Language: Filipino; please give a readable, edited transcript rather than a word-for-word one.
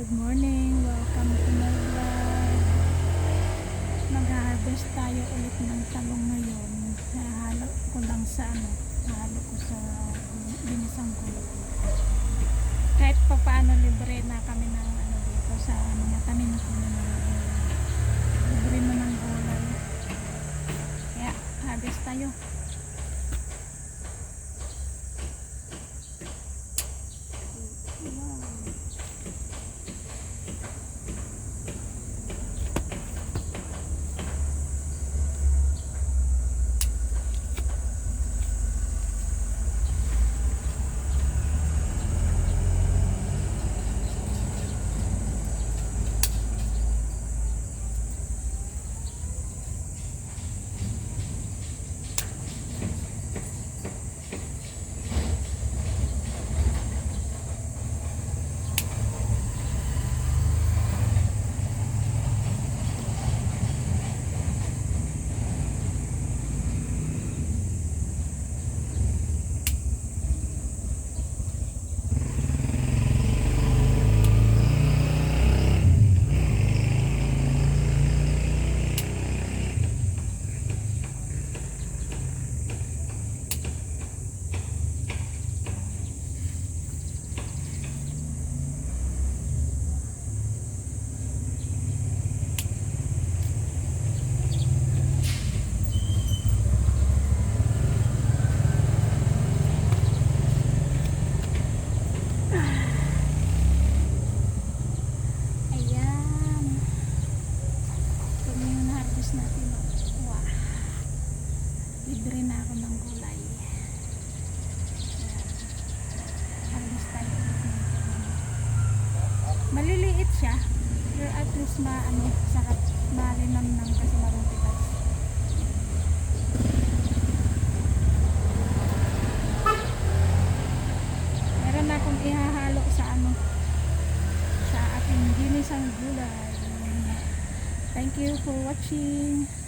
Good morning, welcome to my vlog. Mag-harvest tayo ulit ng talong ngayon. Hahalo ko lang sa hahalo ko sa binisang gulay. Kahit pa paano libre na kami ng dito sa tanim ko na libre na ng gulay. Kaya harvest tayo. Natin wow, libre na ako ng gulay. Harvest tayo ulit. Maliliit siya pero at least saka malinam lang kasi maruntitas. Meron na akong ihahalo sa sa ating ginisang gulay. Thank you for watching.